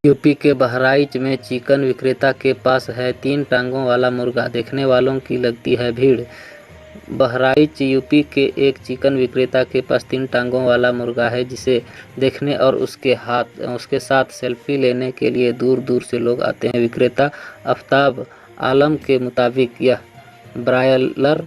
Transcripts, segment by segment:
UP के बहराइच में chicken विक्रेता के पास है 3 टांगों वाला मुर्गा, देखने वालों की लगती है भीड़। बहराइच यूपी के एक चिकन विक्रेता के पास 3 टांगों वाला मुर्गा है, जिसे देखने और उसके साथ सेल्फी लेने के लिए दूर दूर से लोग आते हैं। विक्रेता आफ्ताब आलम के मुताबिक यह ब्रायलर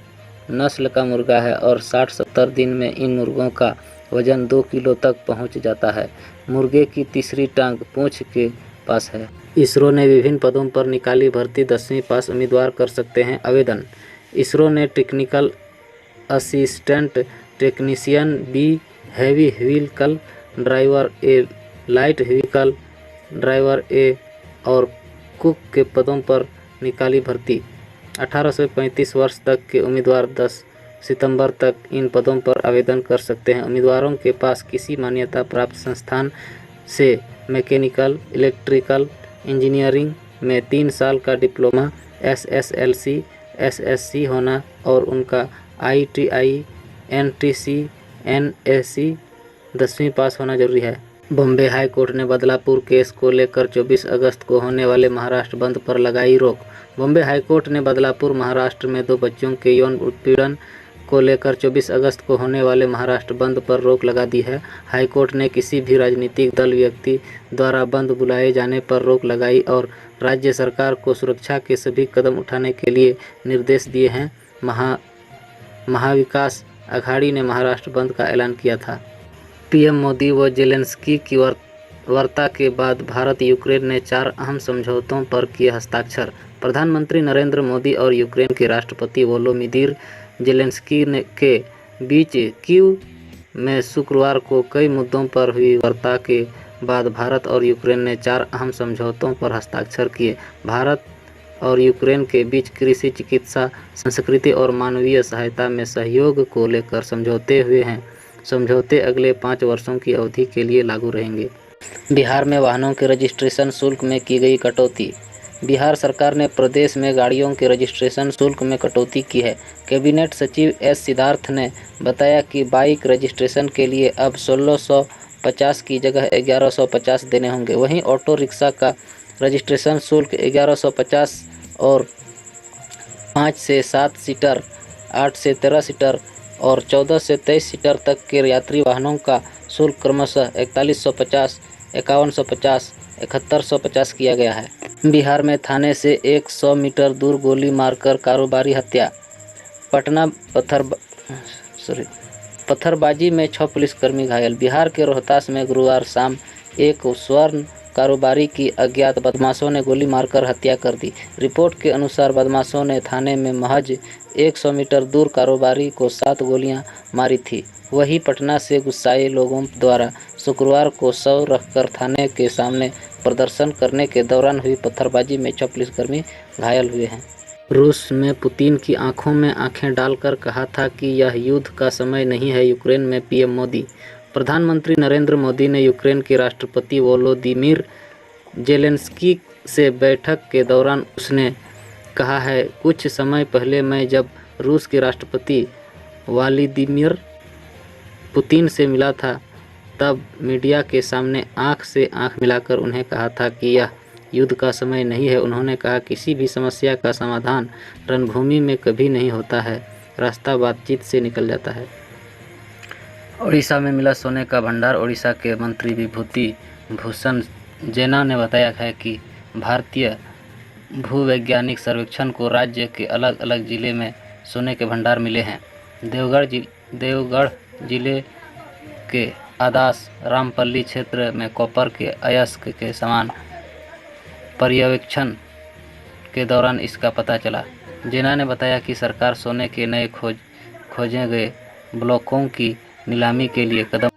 नस्ल का मुर्गा है और 60-70 दिन में इन मुर्गों का वजन 2 किलो तक पहुंच जाता है। मुर्गे की तीसरी टांग पूंछ के पास है। इसरो ने विभिन्न पदों पर निकाली भर्ती, 10वीं पास उम्मीदवार कर सकते हैं आवेदन। इसरो ने technical assistant technician, B heavy vehicle driver, A light vehicle driver, A और कुक के पदों पर निकाली भर्ती। 18 से 35 वर्ष तक के उम्मीदवार 10 सितंबर तक इन पदों पर आवेदन कर सकते हैं। उम्मीदवारों के पास किसी मान्यता प्राप्त संस्थान से मैकेनिकल, इलेक्ट्रिकल इंजीनियरिंग में 3 साल का डिप्लोमा, SSLC, SSC होना और उनका ITI, NTC, NAC 10वीं पास होना जरूरी है। बॉम्बे हाई कोर्ट ने बदलापुर केस को लेकर 24 अगस्त को होने वाले महाराष्ट्र बंद पर लगाई रोक। बॉम्बे हाई कोर्ट ने बदलापुर महाराष्ट्र में 2 बच्चों के यौन उत्पीड़न को लेकर 24 अगस्त को होने वाले महाराष्ट्र बंद पर रोक लगा दी है। हाईकोर्ट ने किसी भी राजनीतिक दल, व्यक्ति द्वारा बंद बुलाए जाने पर रोक लगाई और राज्य सरकार को सुरक्षा के सभी कदम उठाने के लिए निर्देश दिए हैं। महाविकास अघाड़ी ने महाराष्ट्र बंद का ऐलान किया था। पीएम मोदी व जेलेंस्की की वार्ता के बाद भारत यूक्रेन ने 4 अहम समझौतों पर किए हस्ताक्षर। प्रधानमंत्री नरेंद्र मोदी और यूक्रेन के राष्ट्रपति वोलोदिमीर जेलेंस्की के बीच कीव में शुक्रवार को कई मुद्दों पर हुई वार्ता के बाद भारत और यूक्रेन ने 4 अहम समझौतों पर हस्ताक्षर किए। भारत और यूक्रेन के बीच कृषि, चिकित्सा, संस्कृति और मानवीय सहायता में सहयोग को लेकर समझौते हुए हैं। समझौते अगले 5 वर्षों की अवधि के लिए लागू रहेंगे। बिहार में वाहनों के रजिस्ट्रेशन शुल्क में की गई कटौती। बिहार सरकार ने प्रदेश में गाड़ियों के रजिस्ट्रेशन शुल्क में कटौती की है। कैबिनेट सचिव एस सिद्धार्थ ने बताया कि बाइक रजिस्ट्रेशन के लिए अब 1650 की जगह 1150 देने होंगे। वहीं ऑटो रिक्शा का रजिस्ट्रेशन शुल्क 1150 और 5 से 7 सीटर, 8 से 13 सीटर और 14 से 23 सीटर तक के यात्री वाहनों का शुल्क क्रमशः 4150, 5150, 7150 किया गया है। बिहार में थाने से 100 मीटर दूर गोली मारकर कारोबारी हत्या। पटना पत्थरबाजी में 6 पुलिसकर्मी घायल। बिहार के रोहतास में गुरुवार शाम एक स्वर्ण कारोबारी की अज्ञात बदमाशों ने गोली मारकर हत्या कर दी। रिपोर्ट के अनुसार बदमाशों ने थाने में महज 100 मीटर दूर कारोबारी को 7 गोलियां मारी थी। वहीं पटना से गुस्साए लोगों द्वारा शुक्रवार को शव रखकर थाने के सामने प्रदर्शन करने के दौरान हुई पत्थरबाजी में 6 पुलिसकर्मी घायल हुए हैं। रूस में पुतिन की आंखों में आंखें डालकर कहा था कि यह युद्ध का समय नहीं है। यूक्रेन में पीएम मोदी। प्रधानमंत्री नरेंद्र मोदी ने यूक्रेन के राष्ट्रपति वोलोदिमीर जेलेंस्की से बैठक के दौरान उसने कहा है, कुछ समय पहले मैं जब रूस के राष्ट्रपति व्लादिमीर पुतिन से मिला था तब मीडिया के सामने आंख से आंख मिलाकर उन्हें कहा था कि यह युद्ध का समय नहीं है। उन्होंने कहा, किसी भी समस्या का समाधान रणभूमि में कभी नहीं होता है, रास्ता बातचीत से निकल जाता है। ओडिशा में मिला सोने का भंडार। ओडिशा के मंत्री विभूति भूषण जेना ने बताया है कि भारतीय भूवैज्ञानिक सर्वेक्षण को राज्य के अलग अलग जिले में सोने के भंडार मिले हैं। देवगढ़ जिले के आदास रामपल्ली क्षेत्र में कॉपर के अयस्क के समान पर्यवेक्षण के दौरान इसका पता चला। जेना ने बताया कि सरकार सोने के नए खोजे गए ब्लॉकों की नीलामी के लिए कदम